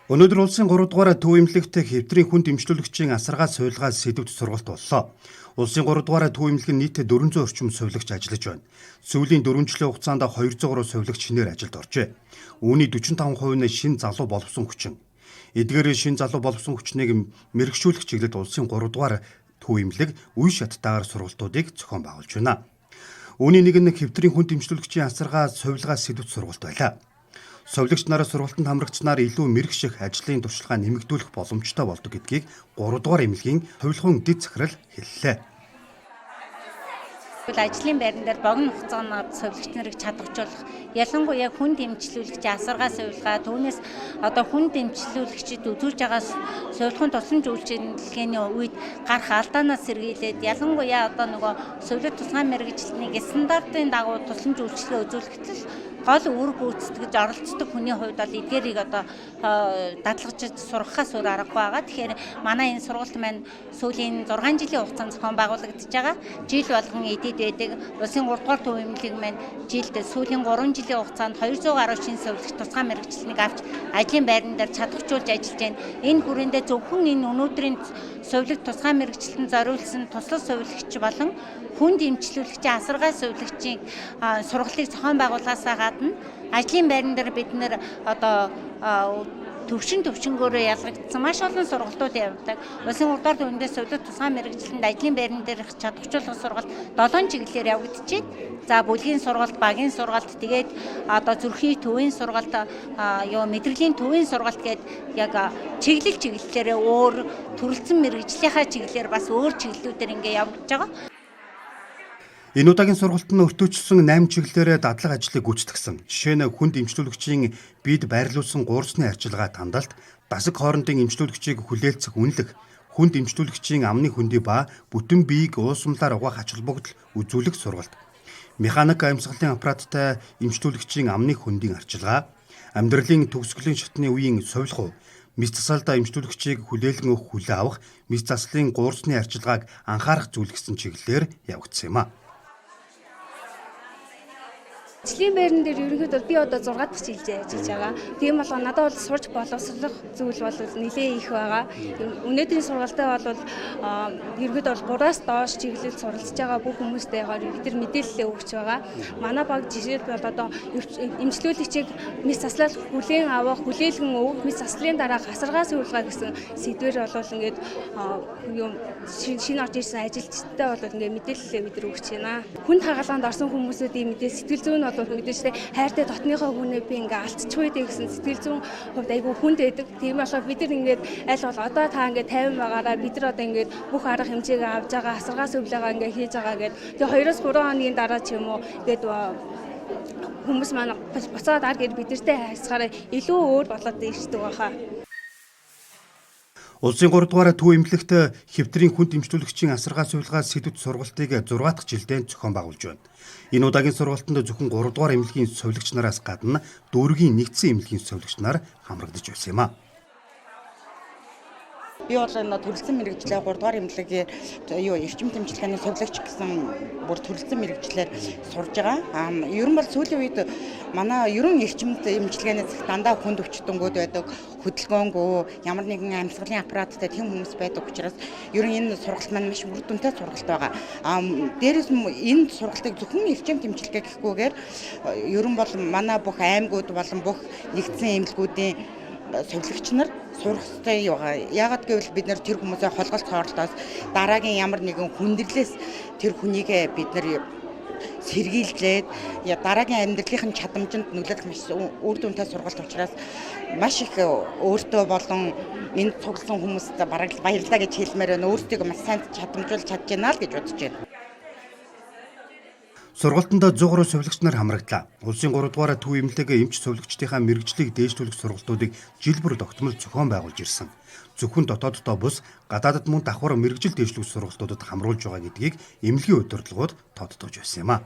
Өнөөдөр улсын 3 дугаар төв эмнэлэгт хэвтрийн хүн дэмжлүүлэгчийн асаргаа сувилгаа сэдвт сургалт боллоо. Улсын 3 дугаар төв эмнэлэг нь нийт 400 орчим сувилагч ажиллаж байна. Сүүлийн 4 жилийн хугацаанд 200 гаруй сувилагч шинээр ажилд оржээ. Үүний 45% нь шинэ залуу боловсон хүчин. Эдгээр шинэ залуу боловсон хүчнийг мэрэгшүүлэх чиглэлд улсын 3 дугаар төв эмнэлэг үе шаттайгаар сургалтуудыг зохион байгуулж байна. Үүний нэг нь хэвтрийн хүн дэмжлүүлэгчийн асаргаа сувилгаа сэдвт сургалт байлаа. Сувилагч нараа сургалтанд хамрагчнаар илүү мэрэгших ажлын туршлагаа нэмэгдүүлэх боломжтой болдог гэдгийг 3 дугаар эмнэлгийн хувилгын дэд захирал хэллээ. Ажлын байран дээр богино хугацаанд сувилагч нарыг чадваржуулах, ялангуяа хүн дэмжлүүлэгч асаргаа сувилгаа түүнээс хүн дэмжлүүлэгчид үзүүлж байгаа сувилгын тусламж үйлчилгээний үед гарах алдаанаас сэргийлээд ялангуяа сувилах тусгай мэргэжилтний стандартын дагуу тусламж үйлчилгээ үзүүлэхдээ гол үр гүйцэтгэж оролцдог хүний хувьд бол эдгээрийг дадлагжиж сургахаас өөр аргагүй байгаа. Тэгэхээр манай энэ сургалт маань сүүлийн 6 жилийн хугацаанд зохион байгуулагдаж байгаа. Жил болгон эдид байдаг. Улсын 3 дугаар төв эмнэлэг маань жилд сүүлийн 3 жилийн хугацаанд 200 гаруй шинэ сувилагч тусгай мэргэжилтнийг авч ажлын байран дээр чадваржуулж ажиллаж байна. Энэ хүрээндээ зөвхөн энэ өнөөдрийн сувилагч тусгай мэргэжилтэнд зориулсан туслах сувилагч болон хүн дэмжлүүлэгчийн асаргаа сувилагчийн сургалтыг зохион байгуулахаасаа гадна ажлын байран дээр бид нэр төвшнгөөрөө ялгагдсан маш олон сургалтууд явуулдаг. Улсын 3 дугаар төвөндөө сувилагч тусгай мэргэжилтэнд ажлын байран дээрх чадваржуулах сургалт 7 чиглэлээр явагдчихээн. За бүлгийн сургалт, багийн сургалт, тэгээд зүрхийн төвийн сургалт, мэдрэлийн төвийн сургалт гээд яг чиглэлээрээ өөр төрөлцсөн мэргэжлийнхаа чиглэлээр бас өөр чиглэлүүдээр ингэ явагдаж байгаа. Энэ удаагийн сургалт нь өртөөчсөн 8 чиглэлээр дадлаг ажлыг гүйцэтгсэн. Жишээ нь хүн дэмжлүүлэгчийн бид байрлуулсан гуурсны арчилгаа тандалт, дасаг хоорондын эмчлүүлэгчийг хүлээлцэх үнэлэх, хүн дэмжлүүлэгчийн амны хөндий ба бүтэн биеийг уусамлаар угаах ач холбогдол үзүүлэх сургалт. Механик амьсгалын аппараттай эмчлүүлэгчийн амны хөндийн арчилгаа, амьдралын төгсгөлийн шатны үеийн сувилах, мэс засалд эмчлүүлэгчийг хүлээлгэн өгөх хүлээ авах, мэс заслын гуурсны арчилгааг анхаарах зүйл гэсэн чиглэлээр явагдсан юм а. Ажлын байран дээр ерөнхийдөө би одоо 6 дахь жилдээ ажиллаж байгаа. Тийм болохоор надад бол сурч боловсрох зүйл бол нэлээд их байгаа. Өнөөдрийн сургалтаа бол ерөнхийдөө 3-аас доош чиглэлд суралцж байгаа бүх хүмүүстэй бид нар мэдээлэлээ өгч байгаа. Манай баг жишээд бол одоо эмчлүүлэгчийг мэс заслал хүлээн авах, хүлээлгэн өгөх, мэс заслын дараа асаргаа суулгаа гэсэн сэдвэр бол ингээд шинэ орж ирсэн ажилчтай бол ингээд мэдээлэлээ бид нар өгч байна. Хүн хагалгаанд орсон хүмүүсүүдийн мэдээ сэтгэл зүйн бол мэдээж хайртай дотныхоо хүнээ би ингээ алдчихгүй дээ гэсэн сэтгэл зүйн хувьд айгүй хүнд байдаг. Тийм болохоор бид нар ингээд аль бол одоо та ингээ 50 байгаараа бид нар одоо ингээд бүх арга хэмжээгээ авж байгаа, асаргаа сувлаагаа ингээ хийж байгаа гэдэг. Тэгээ 2-3 хоногийн дараа ч юм уу ингээд хүмүүс маань буцаад арга бид нартэй хайцгаараа илүү өөр болоод ирдэг байхаа. Улсын 3 дугаар төв эмнэлэгт хэвтрийн хүн дэмжлүүлэгчийн асаргаа сувилгаа сэдвт сургалтыг 6 дахь жилдээ зохион байгуулж байна. Энэ удаагийн сургалтанд зөвхөн 3 дугаар эмнэлгийн сувилагч нараас гадна дүүргийн нэгдсэн эмнэлгийн сувилагч нар хамрагдаж байсан юм а. Би бол төрөлцсөн мэргэжлээ 3 дугаар эмнэлгийн эрчим тэмцлэгээний сувилагч гэсэн бүр төрөлцсөн мэргэжлээр сурж байгаа. Ер нь бол сүүлийн үед манай ерөн эрчим тэмцлэгээний цаг дандаа хүнд өвчтөнгүүд байдаг, хөдөлгөөнгүй, ямар нэгэн амьсгалын аппараттай тийм хүмүүс байдаг учраас ер нь энэ сургалт маань маш үр дүнтэй сургалт байгаа. Дээрээс энэ сургалтыг зөвхөн эрчим тэмцлэгээ гэхгүйгээр ер нь бол манай бүх аймагуд болон бүх нэгдсэн эмнэлгүүдийн сувилагч нар сурах ёстой байгаа. Яагаад гэвэл бид нар тэр хүмүүсээ холголт хоорондоос дараагийн ямар нэгэн хүндрэлээс тэр хүнийг бид нар сэргийлээд дараагийн амьдралын чадамжинд нөлөөлөх маш үр дүнтэй сургалт учраас маш их өөртөө болон энэ цугласан хүмүүст бараг баярлалаа гэж хэлмээр байна. Өөртөө маш сайн чадамжуулж чадж байна л гэж бодож байна. Сургалтанд 100 гаруй сувилагч нар хамрагдлаа. Улсын 3 дугаар төв эмнэлэг эмч сувилагчдынхаа мэргэжлийг дээшлүүлэх сургалтуудыг жил бүр тогтмол зохион байгуулж ирсэн. Зөвхөн дотооддоо бус гадаадд мөн давхар мэргэжил дээшлүүлэх сургалтуудад хамруулж байгаа гэдгийг эмнэлгийн удирдлагууд тодтогч байсан юм а.